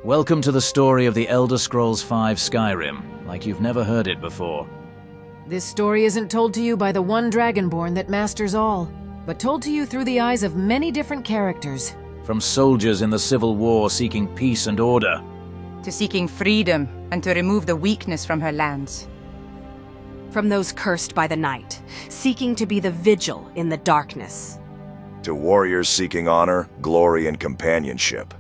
Welcome to the story of the Elder Scrolls V Skyrim, like you've never heard it before. This story isn't told to you by the one Dragonborn that masters all, but told to you through the eyes of many different characters. From soldiers in the Civil War seeking peace and order, to seeking freedom and to remove the weakness from her lands. From those cursed by the night, seeking to be the vigil in the darkness. To warriors seeking honor, glory, and companionship.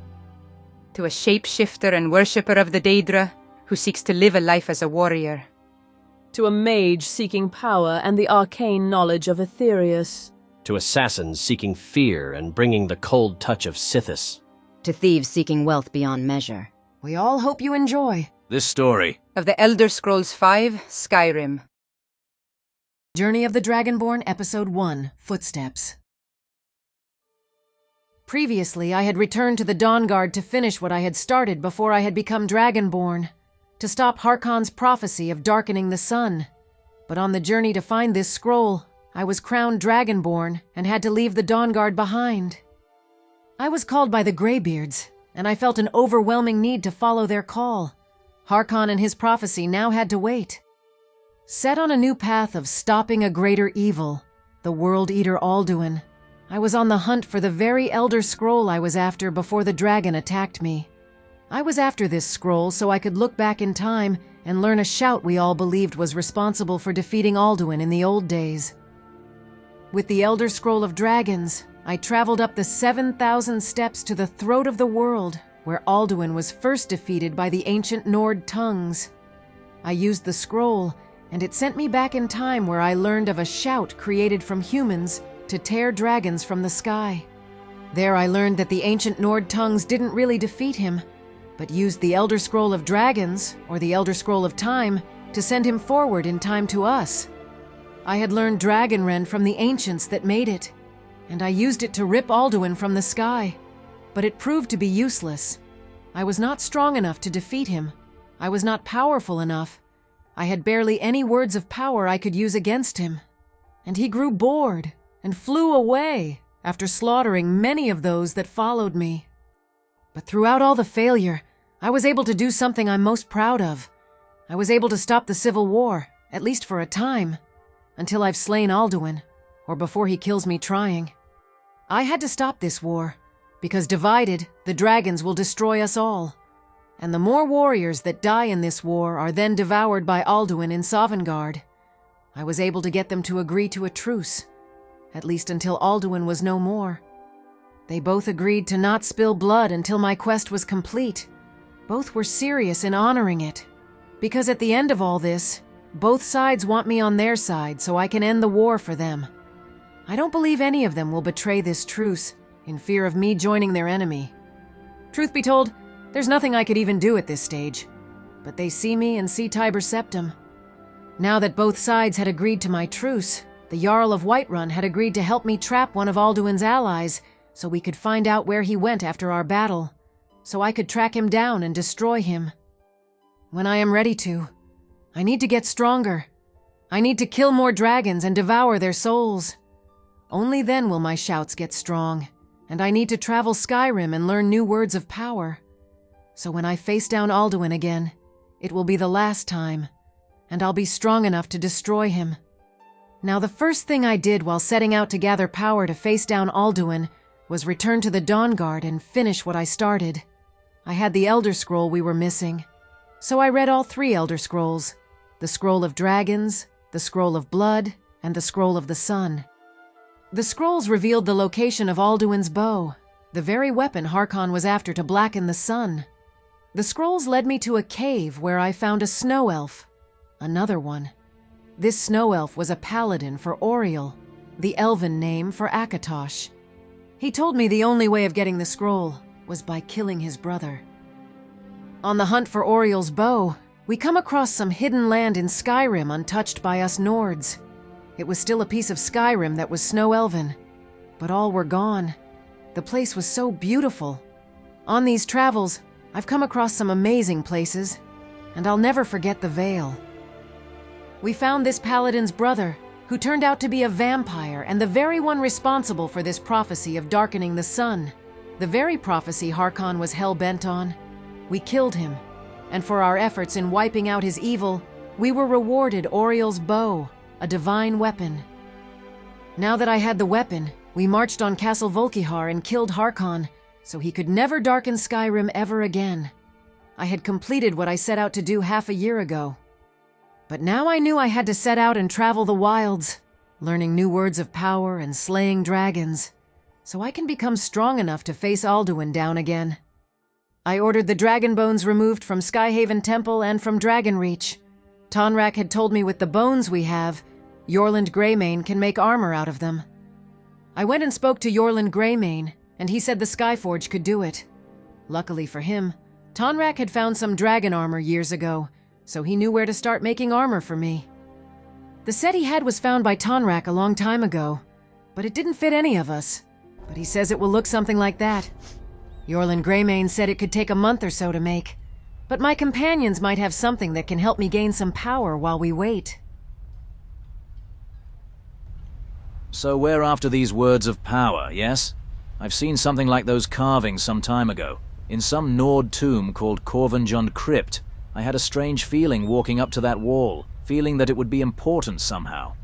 To a shapeshifter and worshipper of the Daedra who seeks to live a life as a warrior. To a mage seeking power and the arcane knowledge of Aetherius. To assassins seeking fear and bringing the cold touch of Sithis. To thieves seeking wealth beyond measure. We all hope you enjoy this story of the Elder Scrolls V Skyrim. Journey of the Dragonborn, Episode 1, Footsteps. Previously, I had returned to the Dawnguard to finish what I had started before I had become Dragonborn, to stop Harkon's prophecy of darkening the sun. But on the journey to find this scroll, I was crowned Dragonborn and had to leave the Dawnguard behind. I was called by the Greybeards, and I felt an overwhelming need to follow their call. Harkon and his prophecy now had to wait. Set on a new path of stopping a greater evil, the World Eater Alduin, I was on the hunt for the very Elder Scroll I was after before the dragon attacked me. I was after this scroll so I could look back in time and learn a shout we all believed was responsible for defeating Alduin in the old days. With the Elder Scroll of Dragons, I traveled up the 7,000 steps to the throat of the world, where Alduin was first defeated by the ancient Nord tongues. I used the scroll, and it sent me back in time where I learned of a shout created from humans to tear dragons from the sky. There I learned that the ancient Nord tongues didn't really defeat him, but used the Elder Scroll of Dragons, or the Elder Scroll of Time, to send him forward in time to us. I had learned Dragonrend from the ancients that made it, and I used it to rip Alduin from the sky, but it proved to be useless. I was not strong enough to defeat him. I was not powerful enough. I had barely any words of power I could use against him, and he grew bored and flew away after slaughtering many of those that followed me. But throughout all the failure, I was able to do something I'm most proud of. I was able to stop the Civil War, at least for a time, until I've slain Alduin, or before he kills me trying. I had to stop this war, because divided, the dragons will destroy us all. And the more warriors that die in this war are then devoured by Alduin in Sovngarde. I was able to get them to agree to a truce, at least until Alduin was no more. They both agreed to not spill blood until my quest was complete. Both were serious in honoring it, because at the end of all this, both sides want me on their side so I can end the war for them. I don't believe any of them will betray this truce in fear of me joining their enemy. Truth be told, there's nothing I could even do at this stage, but they see me and see Tiber Septim. Now that both sides had agreed to my truce, the Jarl of Whiterun had agreed to help me trap one of Alduin's allies so we could find out where he went after our battle, so I could track him down and destroy him. When I am ready to, I need to get stronger. I need to kill more dragons and devour their souls. Only then will my shouts get strong, and I need to travel Skyrim and learn new words of power. So when I face down Alduin again, it will be the last time, and I'll be strong enough to destroy him. Now the first thing I did while setting out to gather power to face down Alduin was return to the Dawnguard and finish what I started. I had the Elder Scroll we were missing, so I read all 3 Elder Scrolls: the Scroll of Dragons, the Scroll of Blood, and the Scroll of the Sun. The scrolls revealed the location of Alduin's bow, the very weapon Harkon was after to blacken the sun. The scrolls led me to a cave where I found a snow elf, another one. This snow elf was a paladin for Oriel, the elven name for Akatosh. He told me the only way of getting the scroll was by killing his brother. On the hunt for Oriel's bow, we come across some hidden land in Skyrim untouched by us Nords. It was still a piece of Skyrim that was snow elven, but all were gone. The place was so beautiful. On these travels, I've come across some amazing places, and I'll never forget the Vale. We found this paladin's brother, who turned out to be a vampire and the very one responsible for this prophecy of darkening the sun, the very prophecy Harkon was hell-bent on. We killed him, and for our efforts in wiping out his evil, we were rewarded Oriel's bow, a divine weapon. Now that I had the weapon, we marched on Castle Volkihar and killed Harkon, so he could never darken Skyrim ever again. I had completed what I set out to do half a year ago. But now I knew I had to set out and travel the wilds, learning new words of power and slaying dragons, so I can become strong enough to face Alduin down again. I ordered the dragon bones removed from Skyhaven Temple and from Dragonreach. Tonrak had told me with the bones we have, Yorland Greymane can make armor out of them. I went and spoke to Yorland Greymane, and he said the Skyforge could do it. Luckily for him, Tonrak had found some dragon armor years ago, so he knew where to start making armor for me. The set he had was found by Tonrak a long time ago, but it didn't fit any of us. But he says it will look something like that. Yorland Greymane said it could take a month or so to make, but my companions might have something that can help me gain some power while we wait. So we're after these words of power, yes? I've seen something like those carvings some time ago. In some Nord tomb called Corvinjund Crypt, I had a strange feeling walking up to that wall, feeling that it would be important somehow.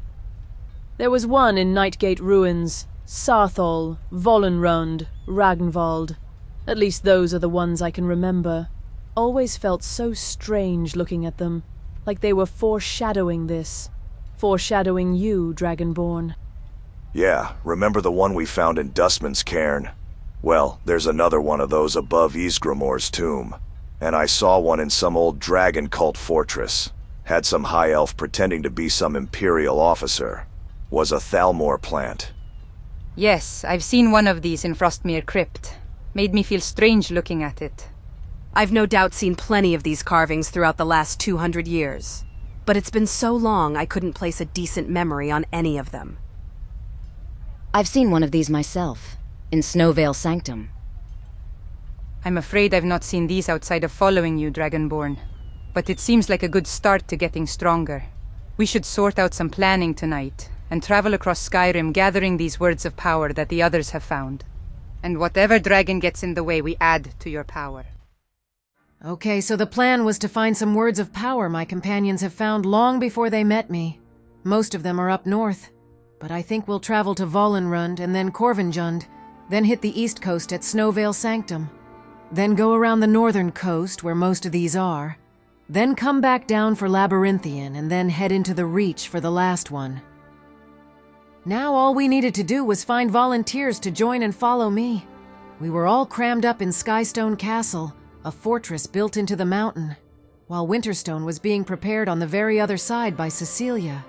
There was one in Nightgate Ruins, Sarthol, Vollenrund, Ragnvald. At least those are the ones I can remember. Always felt so strange looking at them, like they were foreshadowing this. Foreshadowing you, Dragonborn. Yeah, remember the one we found in Dustman's Cairn? Well, there's another one of those above Ysgramor's tomb. And I saw one in some old dragon cult fortress. Had some high elf pretending to be some imperial officer. Was a Thalmor plant. Yes, I've seen one of these in Frostmere Crypt. Made me feel strange looking at it. I've no doubt seen plenty of these carvings throughout the last 200 years. But it's been so long I couldn't place a decent memory on any of them. I've seen one of these myself, in Snowvale Sanctum. I'm afraid I've not seen these outside of following you, Dragonborn. But it seems like a good start to getting stronger. We should sort out some planning tonight, and travel across Skyrim gathering these words of power that the others have found. And whatever dragon gets in the way, we add to your power. Okay, so the plan was to find some words of power my companions have found long before they met me. Most of them are up north, but I think we'll travel to Vollenrund and then Corvinjund, then hit the east coast at Snowvale Sanctum, then go around the northern coast where most of these are, then come back down for Labyrinthian and then head into the Reach for the last one. Now all we needed to do was find volunteers to join and follow me. We were all crammed up in Skystone Castle, a fortress built into the mountain, while Winterstone was being prepared on the very other side by Cecilia.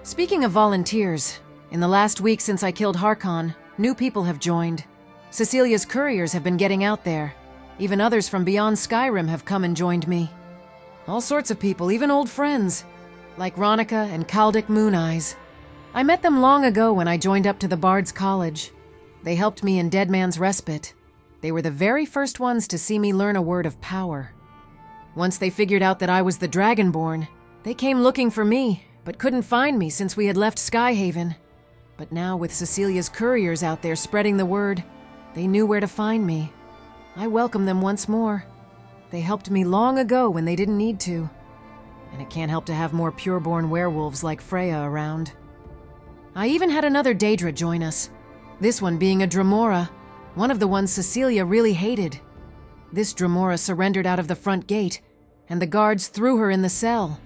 Speaking of volunteers, in the last week since I killed Harkon, new people have joined. Cecilia's couriers have been getting out there. Even others from beyond Skyrim have come and joined me. All sorts of people, even old friends, like Ronica and Kaldic Mooneyes. I met them long ago when I joined up to the Bard's College. They helped me in Dead Man's Respite. They were the very first ones to see me learn a word of power. Once they figured out that I was the Dragonborn, they came looking for me, but couldn't find me since we had left Skyhaven. But now with Cecilia's couriers out there spreading the word, they knew where to find me. I welcome them once more. They helped me long ago when they didn't need to. And it can't help to have more pureborn werewolves like Freya around. I even had another Daedra join us, this one being a Dremora, one of the ones Cecilia really hated. This Dremora surrendered out of the front gate, and the guards threw her in the cell.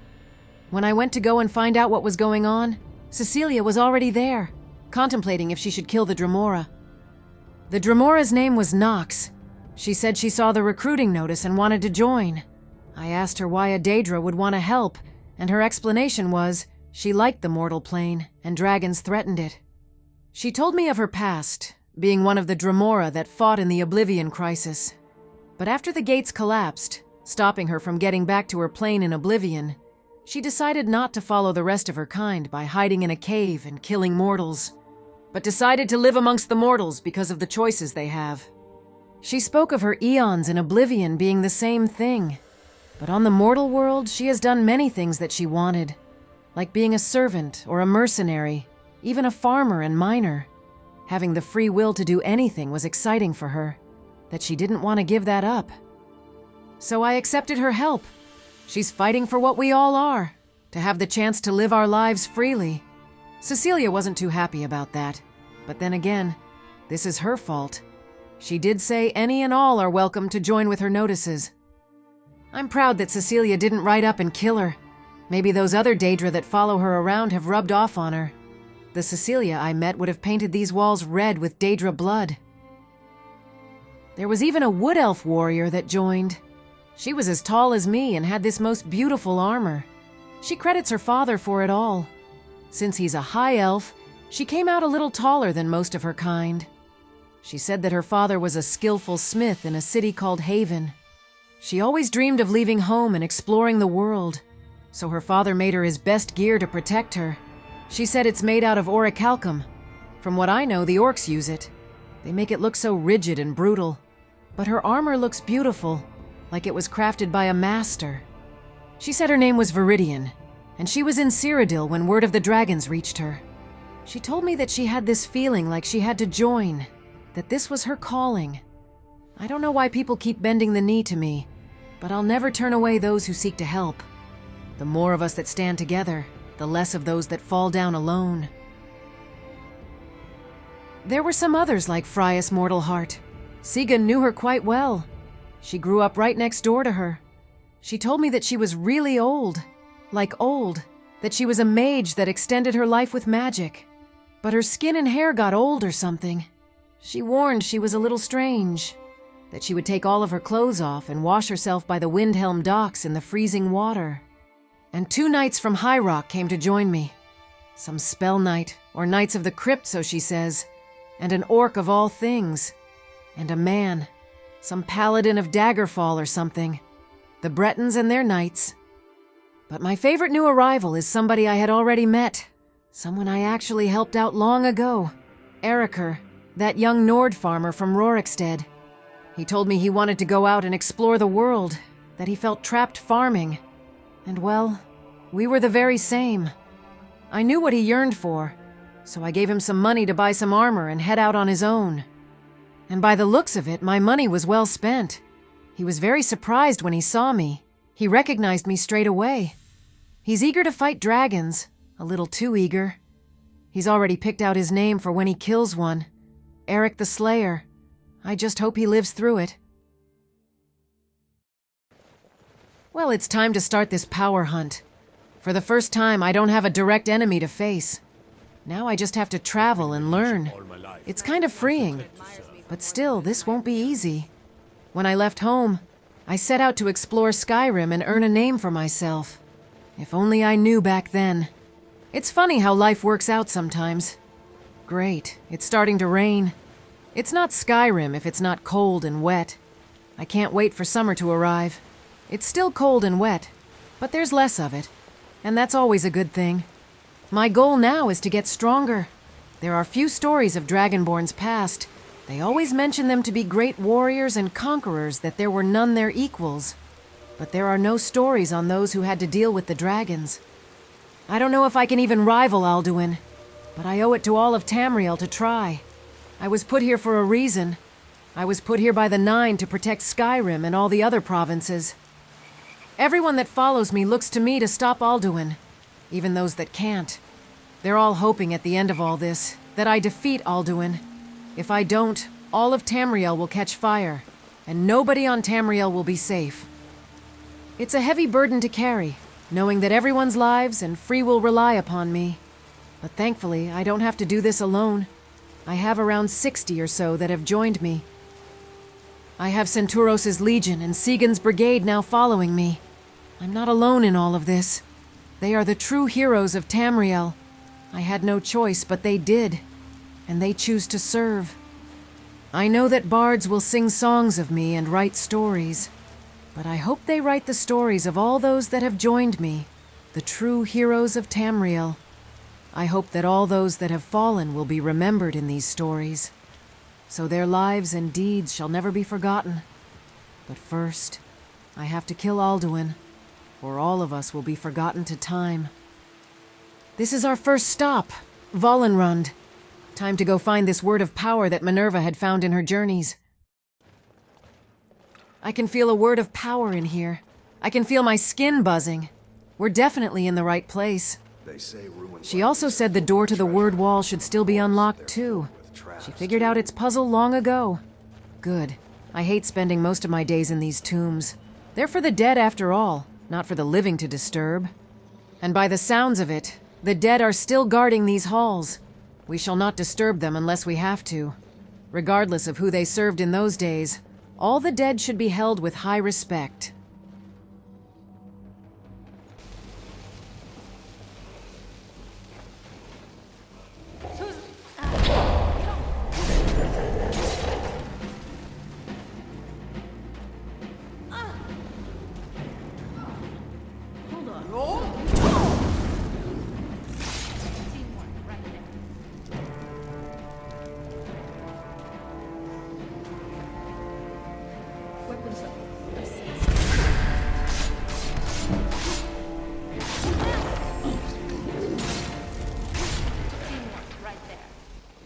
When I went to go and find out what was going on, Cecilia was already there, contemplating if she should kill the Dremora. The Dremora's name was Nox. She said she saw the recruiting notice and wanted to join. I asked her why a Daedra would want to help, and her explanation was she liked the mortal plane, and dragons threatened it. She told me of her past, being one of the Dremora that fought in the Oblivion Crisis. But after the gates collapsed, stopping her from getting back to her plane in Oblivion, she decided not to follow the rest of her kind by hiding in a cave and killing mortals, but decided to live amongst the mortals because of the choices they have. She spoke of her eons in Oblivion being the same thing, but on the mortal world she has done many things that she wanted, like being a servant or a mercenary, even a farmer and miner. Having the free will to do anything was exciting for her, that she didn't want to give that up. So I accepted her help. She's fighting for what we all are, to have the chance to live our lives freely. Cecilia wasn't too happy about that. But then again, this is her fault. She did say any and all are welcome to join with her notices. I'm proud that Cecilia didn't ride up and kill her. Maybe those other Daedra that follow her around have rubbed off on her. The Cecilia I met would have painted these walls red with Daedra blood. There was even a wood elf warrior that joined. She was as tall as me and had this most beautiful armor. She credits her father for it all. Since he's a high elf, she came out a little taller than most of her kind. She said that her father was a skillful smith in a city called Haven. She always dreamed of leaving home and exploring the world, so her father made her his best gear to protect her. She said it's made out of orichalcum. From what I know, the orcs use it. They make it look so rigid and brutal. But her armor looks beautiful, like it was crafted by a master. She said her name was Viridian, and she was in Cyrodiil when word of the dragons reached her. She told me that she had this feeling like she had to join, that this was her calling. I don't know why people keep bending the knee to me, but I'll never turn away those who seek to help. The more of us that stand together, the less of those that fall down alone. There were some others like Frias Mortalheart. Sigan knew her quite well. She grew up right next door to her. She told me that she was really old, that she was a mage that extended her life with magic. But her skin and hair got old or something. She warned she was a little strange, that she would take all of her clothes off and wash herself by the Windhelm docks in the freezing water. And 2 knights from High Rock came to join me. Some spell knight, or Knights of the Crypt, so she says, and an orc of all things, and a man, some paladin of Daggerfall or something. The Bretons and their knights. But my favorite new arrival is somebody I had already met, someone I actually helped out long ago, Erikr, that young Nord farmer from Rorikstead. He told me he wanted to go out and explore the world, that he felt trapped farming. And well, we were the very same. I knew what he yearned for, so I gave him some money to buy some armor and head out on his own. And by the looks of it, my money was well spent. He was very surprised when he saw me. He recognized me straight away. He's eager to fight dragons, a little too eager. He's already picked out his name for when he kills one. Eric the Slayer. I just hope he lives through it. Well, it's time to start this power hunt. For the first time, I don't have a direct enemy to face. Now I just have to travel and learn. It's kind of freeing, but still, this won't be easy. When I left home, I set out to explore Skyrim and earn a name for myself. If only I knew back then. It's funny how life works out sometimes. Great, it's starting to rain. It's not Skyrim if it's not cold and wet. I can't wait for summer to arrive. It's still cold and wet, but there's less of it, and that's always a good thing. My goal now is to get stronger. There are few stories of Dragonborn's past. They always mention them to be great warriors and conquerors, that there were none their equals. But there are no stories on those who had to deal with the dragons. I don't know if I can even rival Alduin, but I owe it to all of Tamriel to try. I was put here for a reason. I was put here by the Nine to protect Skyrim and all the other provinces. Everyone that follows me looks to me to stop Alduin, even those that can't. They're all hoping at the end of all this that I defeat Alduin. If I don't, all of Tamriel will catch fire, and nobody on Tamriel will be safe. It's a heavy burden to carry, knowing that everyone's lives and free will rely upon me. But thankfully, I don't have to do this alone. I have around 60 or so that have joined me. I have Centauros' Legion and Sigan's Brigade now following me. I'm not alone in all of this. They are the true heroes of Tamriel. I had no choice, but they did. And they choose to serve. I know that bards will sing songs of me and write stories. But I hope they write the stories of all those that have joined me, the true heroes of Tamriel. I hope that all those that have fallen will be remembered in these stories, so their lives and deeds shall never be forgotten. But first, I have to kill Alduin, or all of us will be forgotten to time. This is our first stop, Volenrund. Time to go find this word of power that Minerva had found in her journeys. I can feel a word of power in here. I can feel my skin buzzing. We're definitely in the right place. She also said the door to the word wall should still be unlocked too. She figured out its puzzle long ago. Good. I hate spending most of my days in these tombs. They're for the dead after all, not for the living to disturb. And by the sounds of it, the dead are still guarding these halls. We shall not disturb them unless we have to. Regardless of who they served in those days, all the dead should be held with high respect.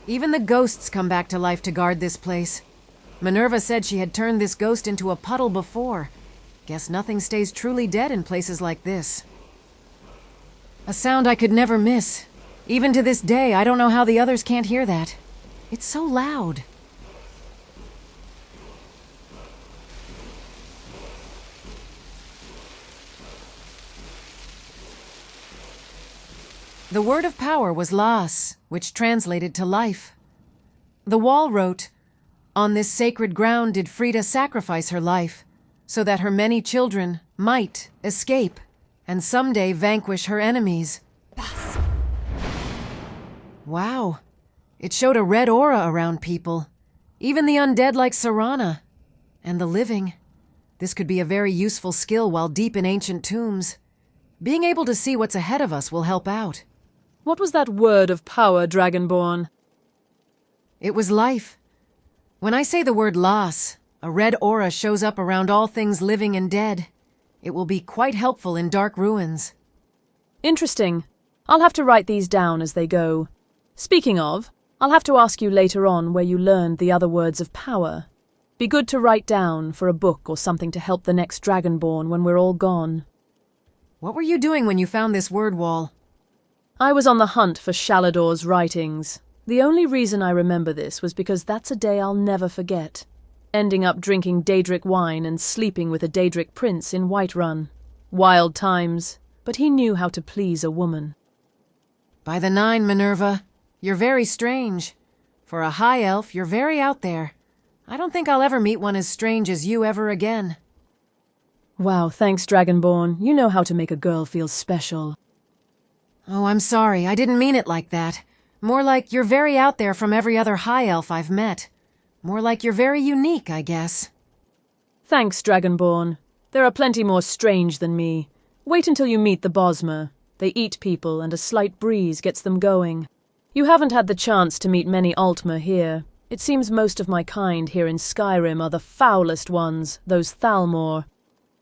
Even the ghosts come back to life to guard this place. Minerva said she had turned this ghost into a puddle before. Guess nothing stays truly dead in places like this. A sound I could never miss. Even to this day, I don't know how the others can't hear that. It's so loud. The word of power was Las, which translated to life. The wall wrote, "On this sacred ground did Frida sacrifice her life, so that her many children might escape, and someday vanquish her enemies." Wow. It showed a red aura around people. Even the undead like Serana. And the living. This could be a very useful skill while deep in ancient tombs. Being able to see what's ahead of us will help out. What was that word of power, Dragonborn? It was life. When I say the word Las, a red aura shows up around all things living and dead. It will be quite helpful in dark ruins. Interesting. I'll have to write these down as they go. Speaking of, I'll have to ask you later on where you learned the other words of power. Be good to write down for a book or something to help the next Dragonborn when we're all gone. What were you doing when you found this word wall? I was on the hunt for Shalador's writings. The only reason I remember this was because that's a day I'll never forget. Ending up drinking Daedric wine and sleeping with a Daedric prince in Whiterun. Wild times, but he knew how to please a woman. By the 9, Minerva. You're very strange. For a high elf, you're very out there. I don't think I'll ever meet one as strange as you ever again. Wow, thanks, Dragonborn. You know how to make a girl feel special. Oh, I'm sorry. I didn't mean it like that. More like you're very out there from every other high elf I've met. More like you're very unique, I guess. Thanks, Dragonborn. There are plenty more strange than me. Wait until you meet the Bosmer. They eat people, and a slight breeze gets them going. You haven't had the chance to meet many Altmer here. It seems most of my kind here in Skyrim are the foulest ones, those Thalmor.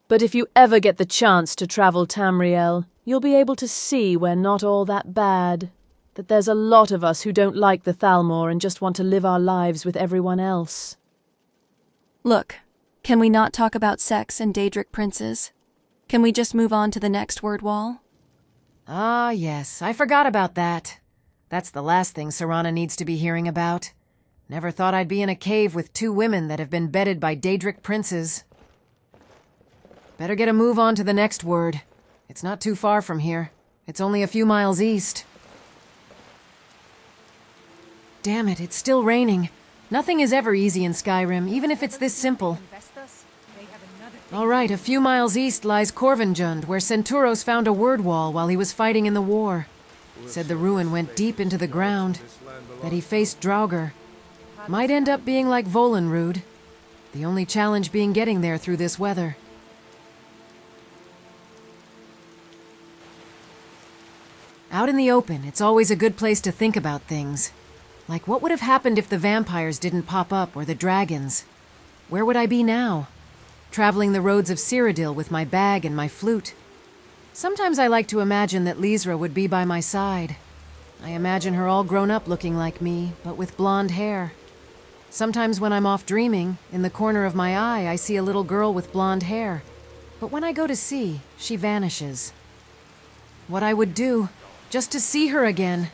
But if you ever get the chance to travel Tamriel, you'll be able to see we're not all that bad. That there's a lot of us who don't like the Thalmor and just want to live our lives with everyone else. Look, can we not talk about sex and Daedric princes? Can we just move on to the next word wall? Ah, yes, I forgot about that. That's the last thing Serana needs to be hearing about. Never thought I'd be in a cave with 2 women that have been bedded by Daedric princes. Better get a move on to the next word. It's not too far from here. It's only a few miles east. Damn it, it's still raining. Nothing is ever easy in Skyrim, even if it's this simple. All right, a few miles east lies Corvinjund, where Centuros found a word wall while he was fighting in the war. Said the ruin went deep into the ground, that he faced Draugr. Might end up being like Volenrud. The only challenge being getting there through this weather. Out in the open, it's always a good place to think about things. Like what would have happened if the vampires didn't pop up, or the dragons? Where would I be now? Traveling the roads of Cyrodiil with my bag and my flute. Sometimes I like to imagine that Lysra would be by my side. I imagine her all grown up looking like me, but with blonde hair. Sometimes when I'm off dreaming, in the corner of my eye, I see a little girl with blonde hair. But when I go to see, she vanishes. What I would do, just to see her again,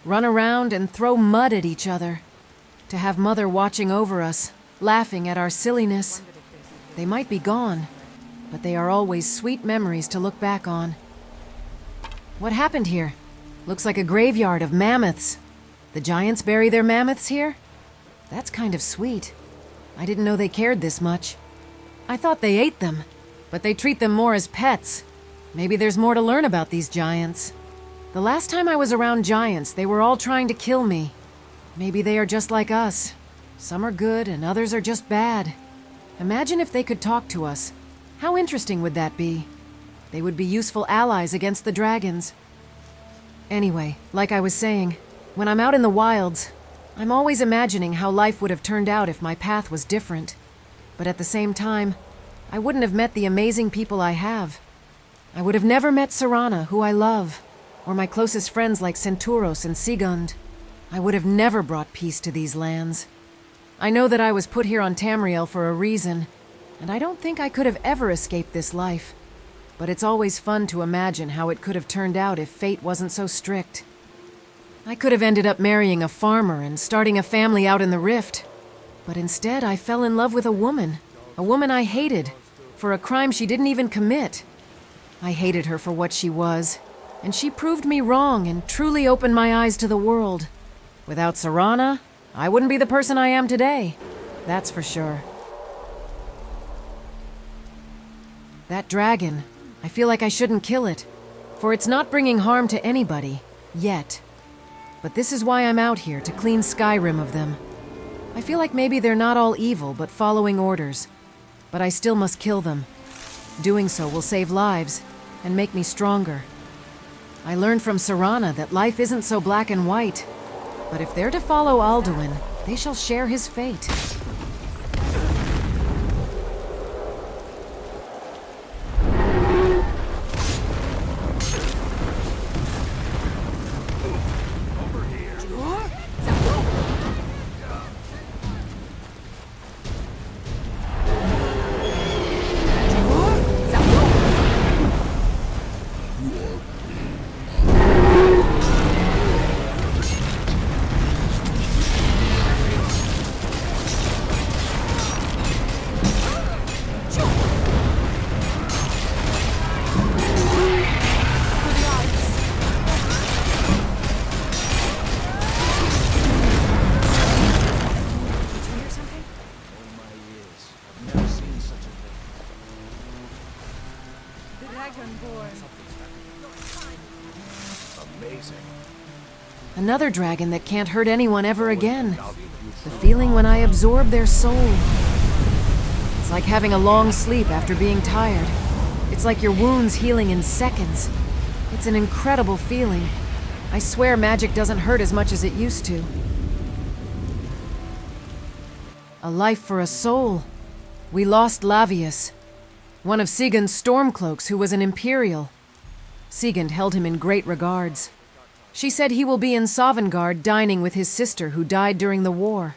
run around and throw mud at each other. To have Mother watching over us, laughing at our silliness. They might be gone, but they are always sweet memories to look back on. What happened here? Looks like a graveyard of mammoths. The giants bury their mammoths here? That's kind of sweet. I didn't know they cared this much. I thought they ate them, but they treat them more as pets. Maybe there's more to learn about these giants. The last time I was around giants, they were all trying to kill me. Maybe they are just like us. Some are good and others are just bad. Imagine if they could talk to us. How interesting would that be? They would be useful allies against the dragons. Anyway, like I was saying, when I'm out in the wilds, I'm always imagining how life would have turned out if my path was different. But at the same time, I wouldn't have met the amazing people I have. I would have never met Serana, who I love, or my closest friends like Centauros and Sigund. I would have never brought peace to these lands. I know that I was put here on Tamriel for a reason, and I don't think I could have ever escaped this life. But it's always fun to imagine how it could have turned out if fate wasn't so strict. I could have ended up marrying a farmer and starting a family out in the Rift. But instead, I fell in love with a woman I hated, for a crime she didn't even commit. I hated her for what she was, and she proved me wrong and truly opened my eyes to the world. Without Serana, I wouldn't be the person I am today. That's for sure. That dragon, I feel like I shouldn't kill it, for it's not bringing harm to anybody, yet. But this is why I'm out here, to clean Skyrim of them. I feel like maybe they're not all evil, but following orders. But I still must kill them. Doing so will save lives, and make me stronger. I learned from Serana that life isn't so black and white. But if they're to follow Alduin, they shall share his fate. Another dragon that can't hurt anyone ever again. The feeling when I absorb their soul. It's like having a long sleep after being tired. It's like your wounds healing in seconds. It's an incredible feeling. I swear magic doesn't hurt as much as it used to. A life for a soul. We lost Lavius, one of Sigund's Stormcloaks who was an Imperial. Sigund held him in great regards. She said he will be in Sovngarde dining with his sister who died during the war.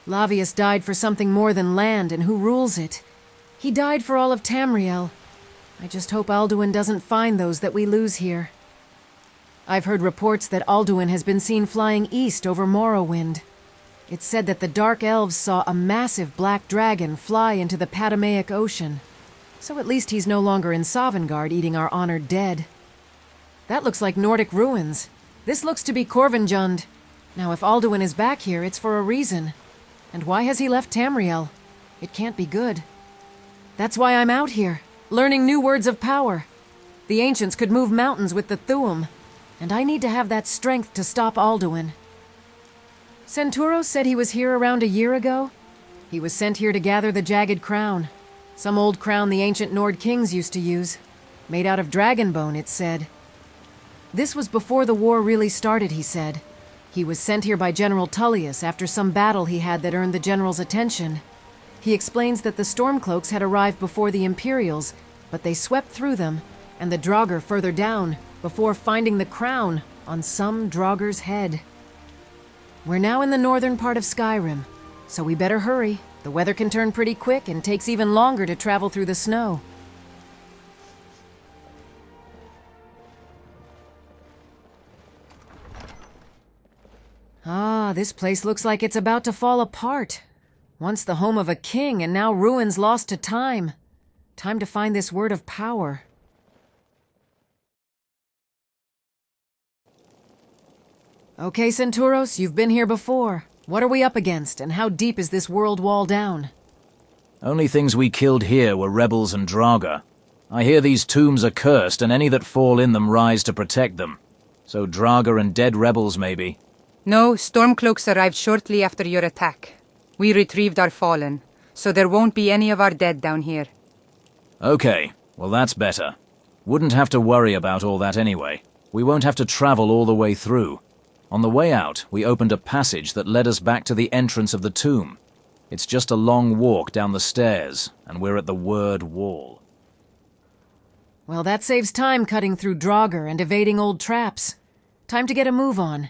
Lavius died for something more than land and who rules it. He died for all of Tamriel. I just hope Alduin doesn't find those that we lose here. I've heard reports that Alduin has been seen flying east over Morrowind. It's said that the Dark Elves saw a massive black dragon fly into the Patamaic Ocean. So at least he's no longer in Sovngarde eating our honored dead. That looks like Nordic ruins. This looks to be Corvinjund. Now if Alduin is back here, it's for a reason. And why has he left Tamriel? It can't be good. That's why I'm out here, learning new words of power. The ancients could move mountains with the Thuum, and I need to have that strength to stop Alduin. Centauros said he was here around a year ago. He was sent here to gather the Jagged Crown, some old crown the ancient Nord kings used to use. Made out of dragonbone, it said. This was before the war really started, he said. He was sent here by General Tullius after some battle he had that earned the general's attention. He explains that the Stormcloaks had arrived before the Imperials, but they swept through them, and the Draugr further down, before finding the crown on some Draugr's head. We're now in the northern part of Skyrim. So we better hurry. The weather can turn pretty quick and takes even longer to travel through the snow. Ah, this place looks like it's about to fall apart. Once the home of a king, and now ruins lost to time. Time to find this word of power. Okay, Centauros, you've been here before. What are we up against, and how deep is this world wall down? Only things we killed here were rebels and Draga. I hear these tombs are cursed, and any that fall in them rise to protect them. So Draga and dead rebels, maybe. No, Stormcloaks arrived shortly after your attack. We retrieved our fallen, so there won't be any of our dead down here. Okay, well that's better. Wouldn't have to worry about all that anyway. We won't have to travel all the way through. On the way out, we opened a passage that led us back to the entrance of the tomb. It's just a long walk down the stairs, and we're at the word wall. Well, that saves time cutting through Draugr and evading old traps. Time to get a move on.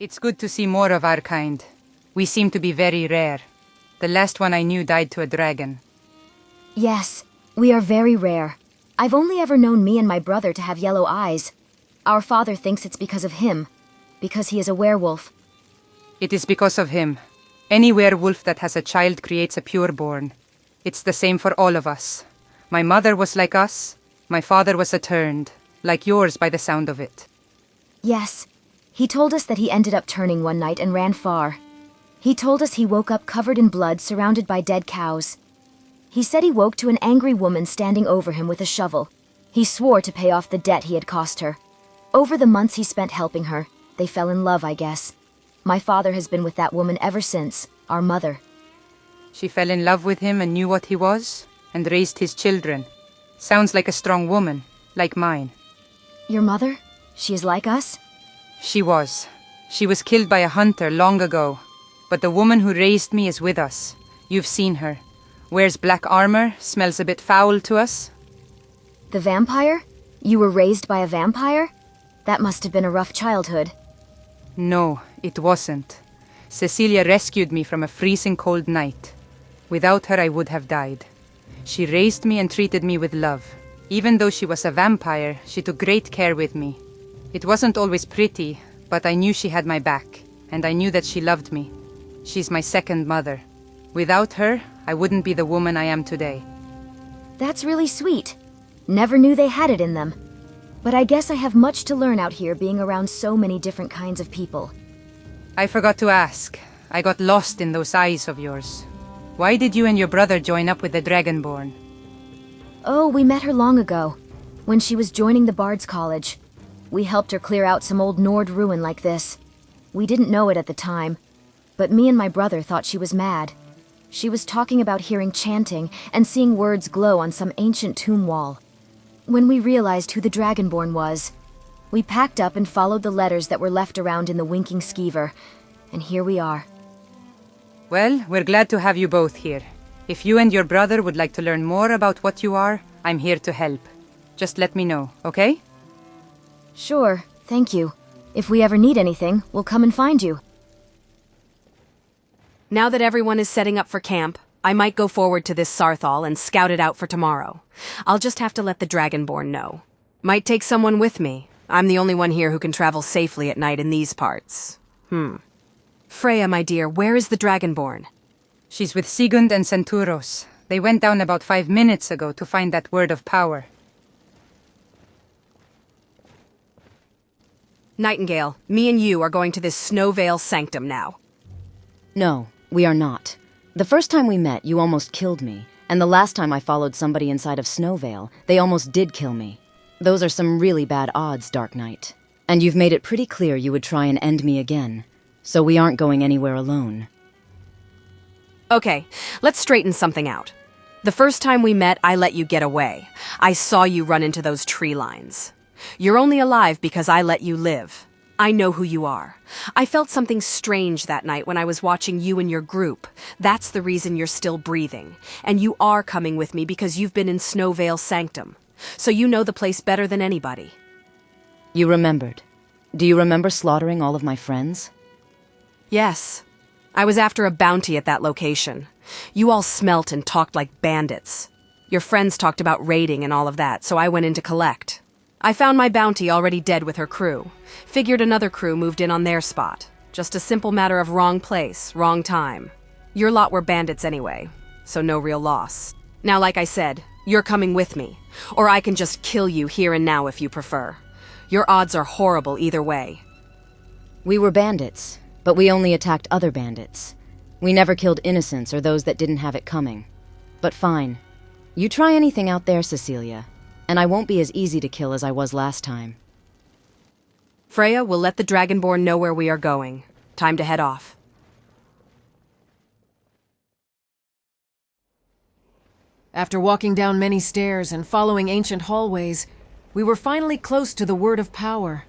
It's good to see more of our kind. We seem to be very rare. The last one I knew died to a dragon. Yes, we are very rare. I've only ever known me and my brother to have yellow eyes. Our father thinks it's because of him, because he is a werewolf. It is because of him. Any werewolf that has a child creates a pureborn. It's the same for all of us. My mother was like us. My father was a turned, like yours by the sound of it. Yes. He told us that he ended up turning one night and ran far. He told us he woke up covered in blood, surrounded by dead cows. He said he woke to an angry woman standing over him with a shovel. He swore to pay off the debt he had cost her. Over the months he spent helping her, they fell in love, I guess. My father has been with that woman ever since, our mother. She fell in love with him and knew what he was, and raised his children. Sounds like a strong woman, like mine. Your mother? She is like us? She was. She was killed by a hunter long ago. But the woman who raised me is with us. You've seen her. Wears black armor, smells a bit foul to us. The vampire? You were raised by a vampire? That must have been a rough childhood. No, it wasn't. Cecilia rescued me from a freezing cold night. Without her, I would have died. She raised me and treated me with love. Even though she was a vampire, she took great care with me. It wasn't always pretty, but I knew she had my back, and I knew that she loved me. She's my second mother. Without her, I wouldn't be the woman I am today. That's really sweet. Never knew they had it in them. But I guess I have much to learn out here being around so many different kinds of people. I forgot to ask. I got lost in those eyes of yours. Why did you and your brother join up with the Dragonborn? Oh, we met her long ago, when she was joining the Bard's College. We helped her clear out some old Nord ruin like this. We didn't know it at the time, but me and my brother thought she was mad. She was talking about hearing chanting and seeing words glow on some ancient tomb wall. When we realized who the Dragonborn was, we packed up and followed the letters that were left around in the Winking Skeever, and here we are. Well, we're glad to have you both here. If you and your brother would like to learn more about what you are, I'm here to help. Just let me know, okay? Sure, thank you. If we ever need anything, we'll come and find you. Now that everyone is setting up for camp, I might go forward to this Sarthal and scout it out for tomorrow. I'll just have to let the Dragonborn know. Might take someone with me. I'm the only one here who can travel safely at night in these parts. Freya, my dear, where is the Dragonborn? She's with Sigund and Centauros. They went down about 5 minutes ago to find that word of power. Nightingale, me and you are going to this Snowvale sanctum now. No, we are not. The first time we met, you almost killed me. And the last time I followed somebody inside of Snowvale, they almost did kill me. Those are some really bad odds, Dark Knight. And you've made it pretty clear you would try and end me again. So we aren't going anywhere alone. Okay, let's straighten something out. The first time we met, I let you get away. I saw you run into those tree lines. You're only alive because I let you live. I know who you are. I felt something strange that night when I was watching you and your group. That's the reason you're still breathing. And you are coming with me because you've been in Snowvale Sanctum. So you know the place better than anybody. You remembered. Do you remember slaughtering all of my friends? Yes. I was after a bounty at that location. You all smelt and talked like bandits. Your friends talked about raiding and all of that, so I went in to collect. I found my bounty already dead with her crew. Figured another crew moved in on their spot. Just a simple matter of wrong place, wrong time. Your lot were bandits anyway, so no real loss. Now, like I said, you're coming with me. Or I can just kill you here and now if you prefer. Your odds are horrible either way. We were bandits, but we only attacked other bandits. We never killed innocents or those that didn't have it coming. But fine. You try anything out there, Cecilia, and I won't be as easy to kill as I was last time. Freya will let the Dragonborn know where we are going. Time to head off. After walking down many stairs and following ancient hallways, we were finally close to the Word of Power.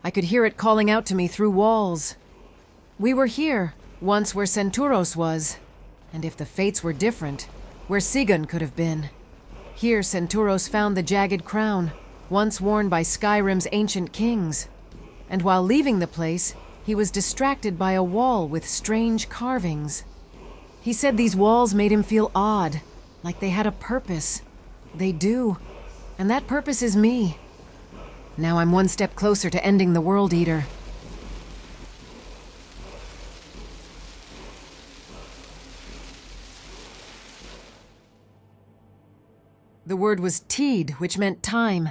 I could hear it calling out to me through walls. We were here, once where Centuros was, and if the fates were different, where Sigun could have been. Here Centuros found the jagged crown, once worn by Skyrim's ancient kings. And while leaving the place, he was distracted by a wall with strange carvings. He said these walls made him feel odd, like they had a purpose. They do. And that purpose is me. Now I'm one step closer to ending the World Eater. The word was Teed, which meant time.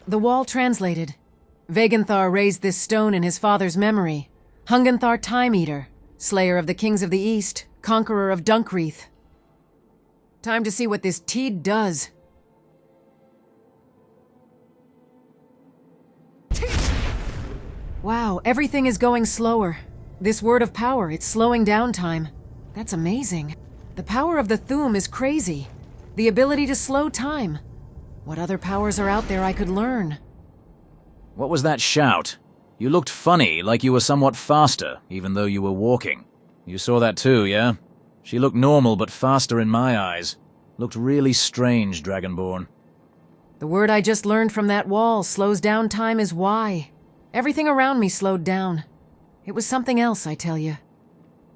The wall translated. Veganthar raised this stone in his father's memory. Hunganthar Time Eater, slayer of the kings of the East, conqueror of Dunkreath. Time to see what this Teed does. Wow, everything is going slower. This Word of Power, it's slowing down time. That's amazing. The power of the Thu'um is crazy. The ability to slow time. What other powers are out there I could learn? What was that shout? You looked funny, like you were somewhat faster, even though you were walking. You saw that too, yeah? She looked normal, but faster in my eyes. Looked really strange, Dragonborn. The word I just learned from that wall, slows down time, is why. Everything around me slowed down. It was something else, I tell you.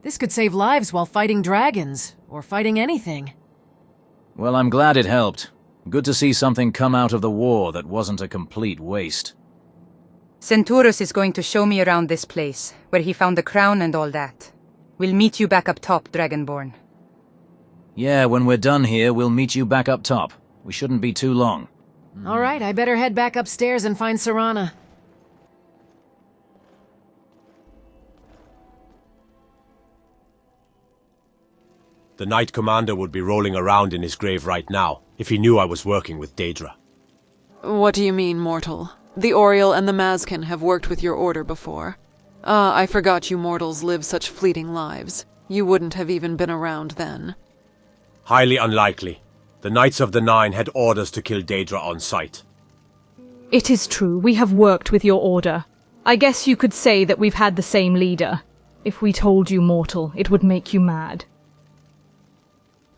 This could save lives while fighting dragons, or fighting anything. Well, I'm glad it helped. Good to see something come out of the war that wasn't a complete waste. Centuros is going to show me around this place, where he found the crown and all that. We'll meet you back up top, Dragonborn. Yeah, when we're done here, we'll meet you back up top. We shouldn't be too long. All right, I better head back upstairs and find Serana. The Knight Commander would be rolling around in his grave right now, if he knew I was working with Daedra. What do you mean, mortal? The Oriel and the Mazkin have worked with your order before. Ah, I forgot you mortals live such fleeting lives. You wouldn't have even been around then. Highly unlikely. The Knights of the Nine had orders to kill Daedra on sight. It is true, we have worked with your order. I guess you could say that we've had the same leader. If we told you, mortal, it would make you mad.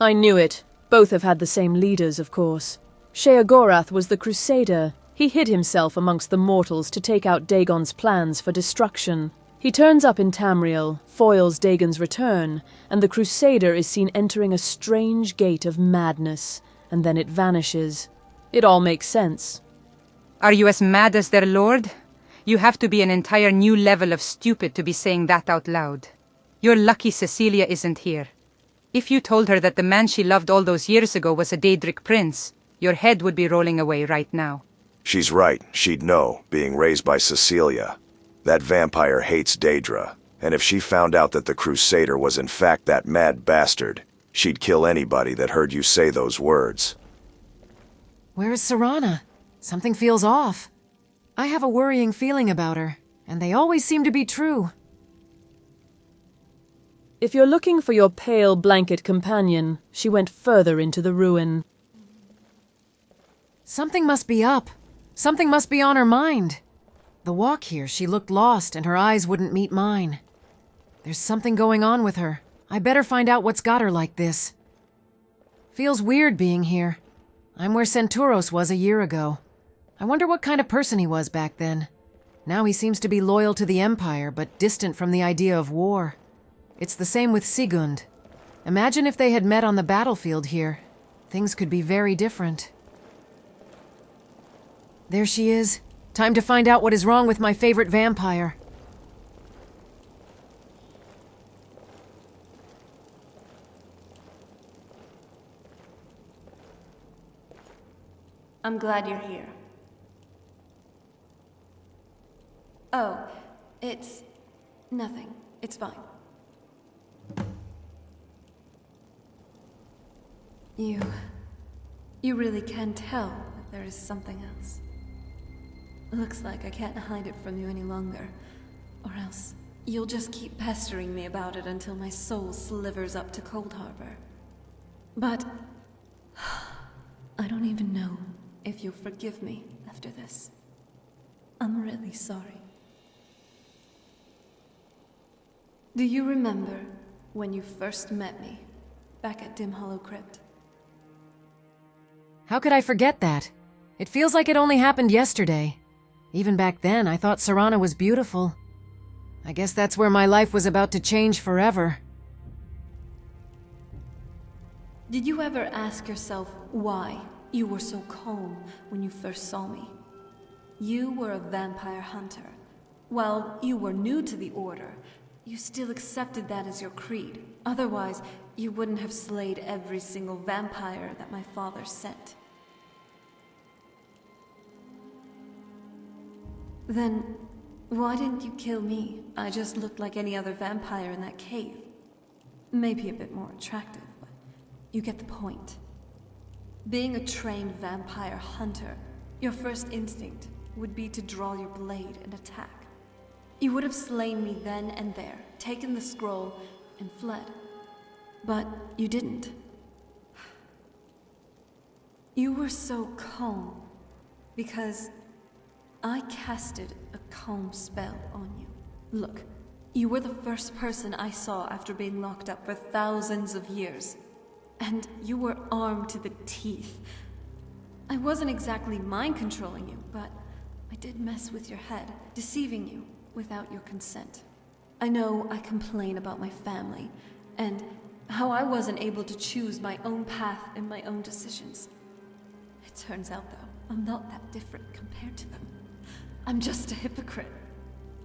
I knew it. Both have had the same leaders, of course. Sheogorath was the Crusader. He hid himself amongst the mortals to take out Dagon's plans for destruction. He turns up in Tamriel, foils Dagon's return, and the Crusader is seen entering a strange gate of madness, and then it vanishes. It all makes sense. Are you as mad as their lord? You have to be an entire new level of stupid to be saying that out loud. You're lucky Cecilia isn't here. If you told her that the man she loved all those years ago was a Daedric prince, your head would be rolling away right now. She's right, she'd know, being raised by Cecilia. That vampire hates Daedra, and if she found out that the Crusader was in fact that mad bastard, she'd kill anybody that heard you say those words. Where is Serana? Something feels off. I have a worrying feeling about her, and they always seem to be true. If you're looking for your pale blanket companion, she went further into the ruin. Something must be up. Something must be on her mind. The walk here, she looked lost and her eyes wouldn't meet mine. There's something going on with her. I better find out what's got her like this. Feels weird being here. I'm where Centauros was a year ago. I wonder what kind of person he was back then. Now he seems to be loyal to the Empire, but distant from the idea of war. It's the same with Sigund. Imagine if they had met on the battlefield here. Things could be very different. There she is. Time to find out what is wrong with my favorite vampire. I'm glad you're here. Oh, it's nothing. It's fine. You really can tell that there is something else. Looks like I can't hide it from you any longer, or else you'll just keep pestering me about it until my soul slivers up to Cold Harbor. But I don't even know if you'll forgive me after this. I'm really sorry. Do you remember when you first met me, back at Dim Hollow Crypt? How could I forget that? It feels like it only happened yesterday. Even back then, I thought Serana was beautiful. I guess that's where my life was about to change forever. Did you ever ask yourself why you were so calm when you first saw me? You were a vampire hunter. While you were new to the Order, you still accepted that as your creed. Otherwise, you wouldn't have slayed every single vampire that my father sent. Then, why didn't you kill me? I just looked like any other vampire in that cave. Maybe a bit more attractive, but you get the point. Being a trained vampire hunter, your first instinct would be to draw your blade and attack. You would have slain me then and there, taken the scroll, and fled. But you didn't. You were so calm because I casted a calm spell on you. Look, you were the first person I saw after being locked up for thousands of years. And you were armed to the teeth. I wasn't exactly mind-controlling you, but I did mess with your head, deceiving you without your consent. I know I complain about my family, and how I wasn't able to choose my own path and my own decisions. It turns out, though, I'm not that different compared to them. I'm just a hypocrite.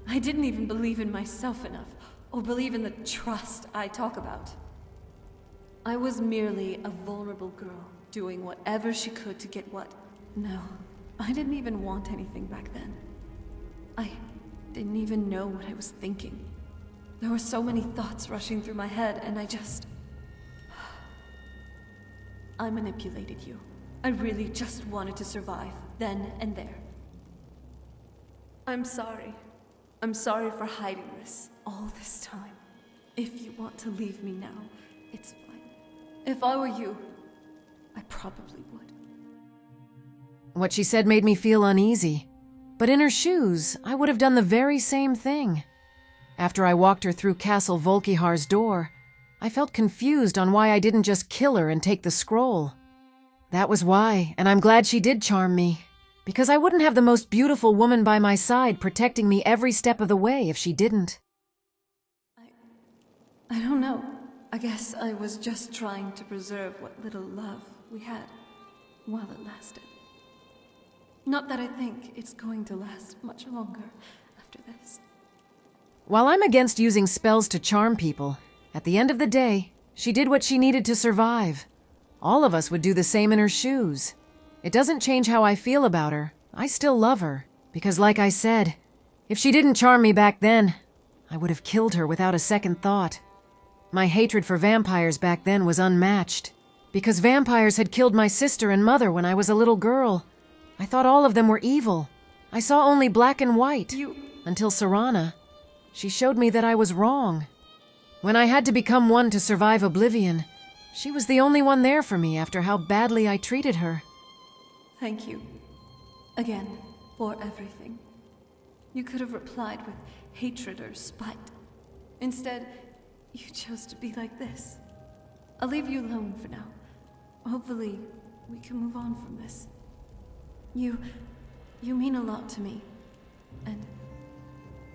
I didn't even believe in myself enough, or believe in the trust I talk about. I was merely a vulnerable girl, doing whatever she could to get what? No, I didn't even want anything back then. I didn't even know what I was thinking. There were so many thoughts rushing through my head, and I manipulated you. I really just wanted to survive, then and there. I'm sorry. I'm sorry for hiding this all this time. If you want to leave me now, it's fine. If I were you, I probably would. What she said made me feel uneasy. But in her shoes, I would have done the very same thing. After I walked her through Castle Volkihar's door, I felt confused on why I didn't just kill her and take the scroll. That was why, and I'm glad she did charm me. Because I wouldn't have the most beautiful woman by my side protecting me every step of the way if she didn't. I don't know. I guess I was just trying to preserve what little love we had while it lasted. Not that I think it's going to last much longer after this. While I'm against using spells to charm people, at the end of the day, she did what she needed to survive. All of us would do the same in her shoes. It doesn't change how I feel about her. I still love her, because like I said, if she didn't charm me back then, I would have killed her without a second thought. My hatred for vampires back then was unmatched, because vampires had killed my sister and mother when I was a little girl. I thought all of them were evil. I saw only black and white, until Serana. She showed me that I was wrong. When I had to become one to survive oblivion, she was the only one there for me after how badly I treated her. Thank you. Again, for everything. You could have replied with hatred or spite. Instead, you chose to be like this. I'll leave you alone for now. Hopefully, we can move on from this. You mean a lot to me. And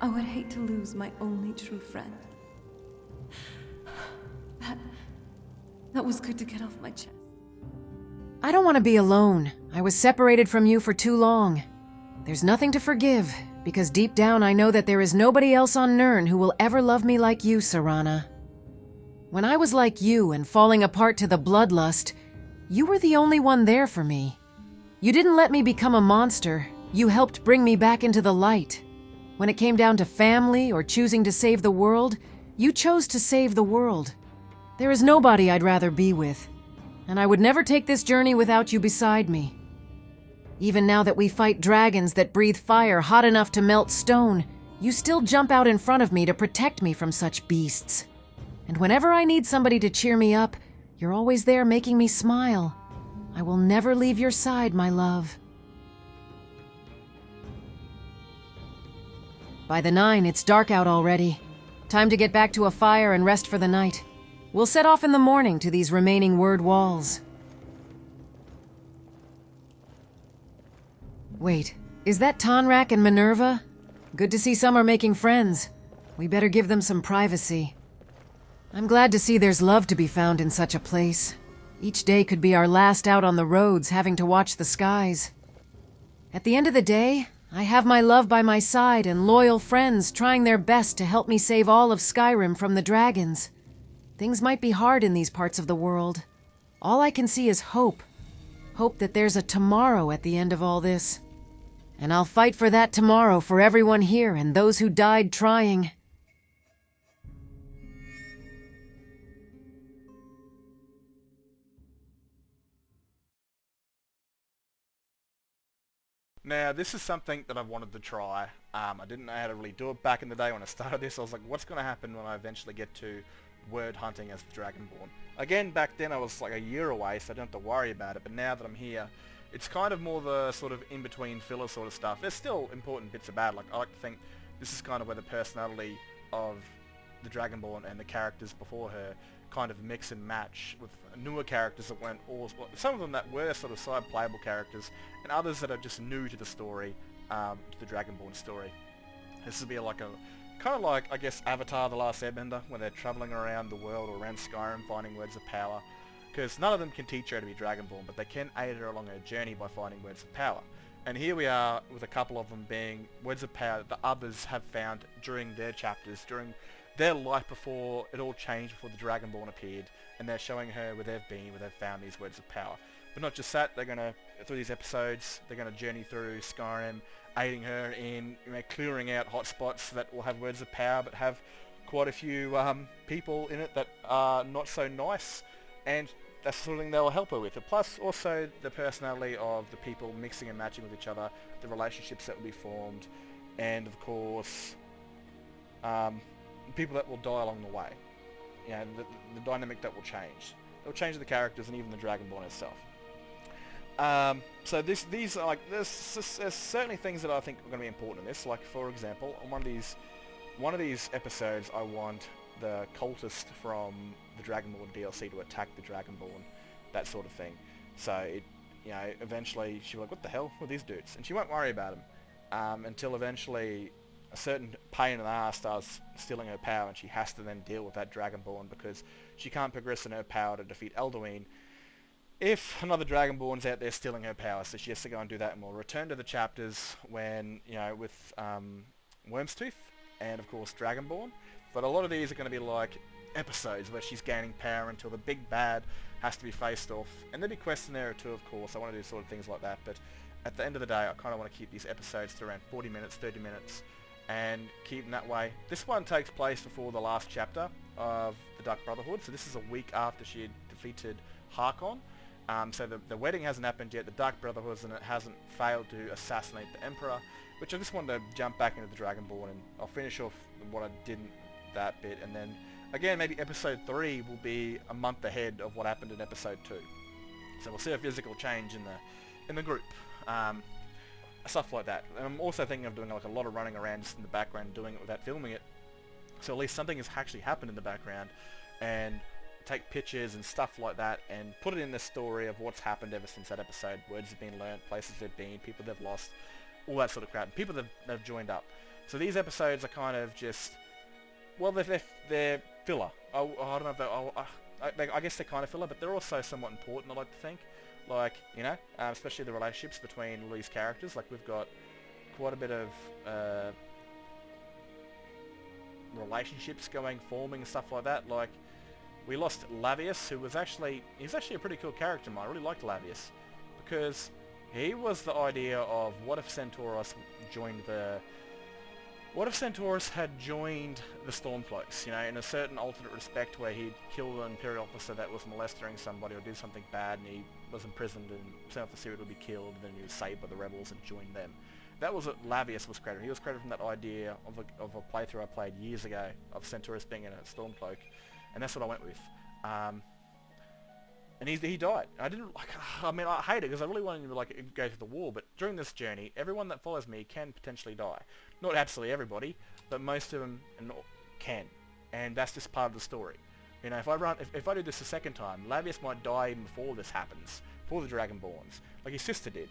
I would hate to lose my only true friend. That was good to get off my chest. I don't want to be alone. I was separated from you for too long. There's nothing to forgive, because deep down I know that there is nobody else on Nirn who will ever love me like you, Serana. When I was like you and falling apart to the bloodlust, you were the only one there for me. You didn't let me become a monster. You helped bring me back into the light. When it came down to family or choosing to save the world, you chose to save the world. There is nobody I'd rather be with, and I would never take this journey without you beside me. Even now that we fight dragons that breathe fire hot enough to melt stone, you still jump out in front of me to protect me from such beasts. And whenever I need somebody to cheer me up, you're always there making me smile. I will never leave your side, my love. By the 9, it's dark out already. Time to get back to a fire and rest for the night. We'll set off in the morning to these remaining word walls. Wait, is that Tonrak and Minerva? Good to see some are making friends. We better give them some privacy. I'm glad to see there's love to be found in such a place. Each day could be our last out on the roads, having to watch the skies. At the end of the day, I have my love by my side and loyal friends trying their best to help me save all of Skyrim from the dragons. Things might be hard in these parts of the world. All I can see is hope. Hope that there's a tomorrow at the end of all this. And I'll fight for that tomorrow for everyone here and those who died trying. Now, this is something that I've wanted to try. I didn't know how to really do it back in the day when I started this. I was like, what's going to happen when I eventually get to word hunting as the Dragonborn? Again, back then I was like a year away, so I don't have to worry about it. But now that I'm here, it's kind of more the sort of in-between filler sort of stuff. There's still important bits about it. Like, I like to think this is kind of where the personality of the Dragonborn and the characters before her kind of mix and match with newer characters that weren't all... Some of them that were sort of side playable characters, and others that are just new to the story, to the Dragonborn story. This will be like a... kind of like, I guess, Avatar: The Last Airbender, when they're travelling around the world or around Skyrim finding words of power. Because none of them can teach her to be Dragonborn, but they can aid her along her journey by finding words of power. And here we are with a couple of them being words of power that the others have found during their chapters, during their life before it all changed, before the Dragonborn appeared, and they're showing her where they've been, where they've found these words of power. But not just that, they're going to, through these episodes, they're going to journey through Skyrim, aiding her in clearing out hotspots that will have words of power, but have quite a few people in it that are not so nice, and that's the sort of thing they'll help her with. Plus, also the personality of the people mixing and matching with each other, the relationships that will be formed, and of course, people that will die along the way. You know, the dynamic that will change. It will change the characters and even the Dragonborn itself. So these are like, there's certainly things that I think are going to be important in this. Like, for example, on one of these episodes, I want the cultist from the Dragonborn DLC to attack the Dragonborn, that sort of thing. So it, you know, eventually she'll be like, what the hell with these dudes? And she won't worry about them until eventually a certain pain in the ass starts stealing her power, and she has to then deal with that Dragonborn because she can't progress in her power to defeat Alduin if another Dragonborn's out there stealing her power. So she has to go and do that, and we'll return to the chapters when, you know, with Wormstooth and of course Dragonborn. But a lot of these are going to be like episodes where she's gaining power until the big bad has to be faced off, and there'll be quests in there too, of course. I want to do sort of things like that, but at the end of the day I kind of want to keep these episodes to around 40 minutes, 30 minutes, and keep them that way. This one takes place before the last chapter of the Dark Brotherhood, so this is a week after she had defeated Harkon. So the wedding hasn't happened yet, the Dark Brotherhood hasn't failed to assassinate the Emperor, which I just wanted to jump back into the Dragonborn, and I'll finish off what I didn't, that bit, and then again, maybe episode 3 will be a month ahead of what happened in episode 2. So we'll see a physical change in the group. Stuff like that. And I'm also thinking of doing like a lot of running around just in the background, doing it without filming it. So at least something has actually happened in the background, and take pictures and stuff like that and put it in the story of what's happened ever since that episode. Words have been learnt, places they've been, people they've lost, all that sort of crap. And people they've joined up. So these episodes are kind of just, well, they're filler. I don't know if I guess they're kind of filler, but they're also somewhat important, I like to think. Like, you know, especially the relationships between all these characters. Like, we've got quite a bit of relationships forming and stuff like that. Like, we lost Lavius, he's actually a pretty cool character of mine. I really liked Lavius, because he was the idea of what if Centaurus had joined the Stormcloaks, you know, in a certain alternate respect where he'd killed an Imperial officer that was molesting somebody or did something bad, and he was imprisoned and sent off to Syria to be killed, and then he was saved by the rebels and joined them. That was what Lavius was created. He was created from that idea of a playthrough I played years ago of Centaurus being in a Stormcloak, and that's what I went with. And he died. I didn't like. I mean, I hate it because I really wanted him to like go to the war. But during this journey, everyone that follows me can potentially die. Not absolutely everybody, but most of them can, and that's just part of the story. You know, if I do this a second time, Lavius might die even before this happens, before the Dragonborns, like his sister did.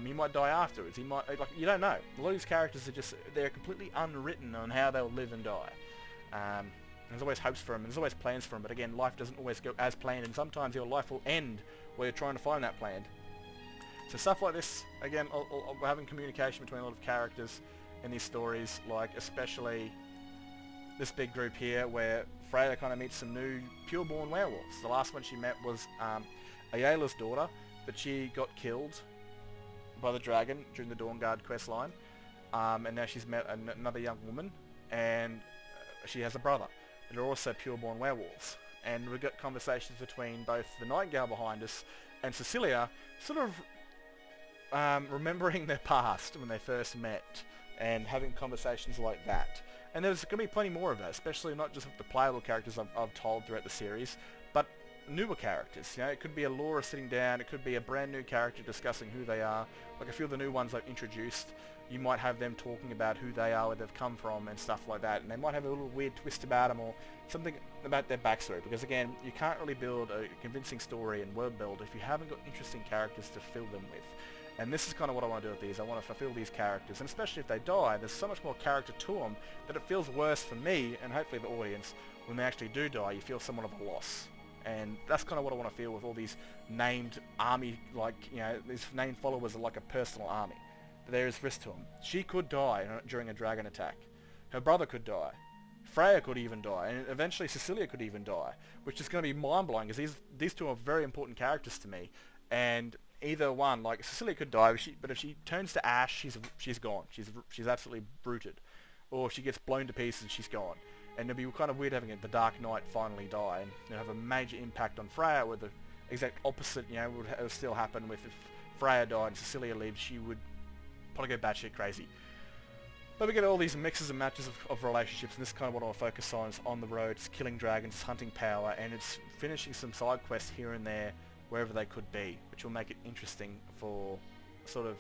He might die afterwards. He might, like, you don't know. A lot of these characters they're completely unwritten on how they'll live and die. There's always hopes for him, and there's always plans for him, but again, life doesn't always go as planned, and sometimes your life will end where you're trying to find that plan. So stuff like this, again, we're having communication between a lot of characters in these stories, like especially this big group here, where Freya kind of meets some new pureborn werewolves. The last one she met was Ayala's daughter, but she got killed by the dragon during the Dawnguard quest line, and now she's met another young woman, and she has a brother. They're also pureborn werewolves, and we've got conversations between both the Nightingale behind us and Cecilia, sort of remembering their past when they first met, and having conversations like that. And there's going to be plenty more of that, especially not just with the playable characters I've told throughout the series, but newer characters. You know, it could be a Laura sitting down, it could be a brand new character discussing who they are. Like a few of the new ones I've introduced, you might have them talking about who they are, where they've come from, and stuff like that. And they might have a little weird twist about them, or something about their backstory. Because again, you can't really build a convincing story and world build if you haven't got interesting characters to fill them with. And this is kind of what I want to do with these. I want to fulfill these characters, and especially if they die, there's so much more character to them that it feels worse for me, and hopefully the audience, when they actually do die, you feel somewhat of a loss. And that's kind of what I want to feel with all these named army, like, you know, these named followers are like a personal army. There is risk to them. She could die during a dragon attack. Her brother could die. Freya could even die, and eventually Cecilia could even die, which is going to be mind-blowing, because these two are very important characters to me. And either one, like Cecilia could die, but if she turns to ash, she's gone. She's absolutely bruted, or if she gets blown to pieces, she's gone. And it'd be kind of weird having the Dark Knight finally die, and have a major impact on Freya, where the exact opposite, you know, would still happen with if Freya died and Cecilia lived, she would probably go batshit crazy. But we get all these mixes and matches of relationships, and this is kind of what I want to focus on. Is on the road, it's killing dragons, it's hunting power, and it's finishing some side quests here and there, wherever they could be, which will make it interesting for sort of,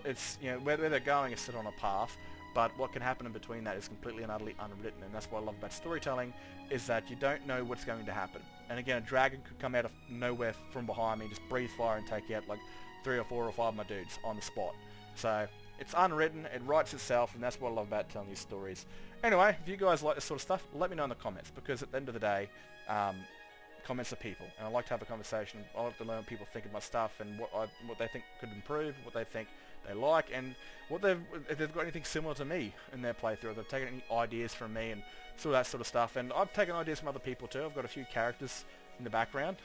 it's you know, where they're going is set on a path, but what can happen in between that is completely and utterly unwritten, and that's what I love about storytelling, is that you don't know what's going to happen. And again, a dragon could come out of nowhere from behind me, just breathe fire and take out like 3 or 4 or 5 of my dudes on the spot. So it's unwritten, it writes itself, and that's what I love about telling these stories. Anyway, if you guys like this sort of stuff, let me know in the comments, because at the end of the day, comments are people, and I like to have a conversation. I like to learn what people think of my stuff, and what they think could improve, what they think they like, and if they've got anything similar to me in their playthrough, if they've taken any ideas from me and sort of that sort of stuff. And I've taken ideas from other people too. I've got a few characters in the background,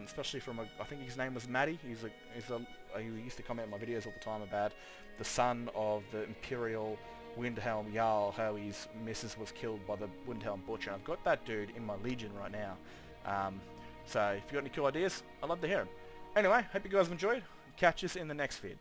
especially from I think his name was Matty. He used to comment on my videos all the time about the son of the Imperial Windhelm Jarl, how his missus was killed by the Windhelm Butcher. I've got that dude in my legion right now. So if you've got any cool ideas, I'd love to hear them. Anyway, hope you guys have enjoyed. Catch us in the next vid.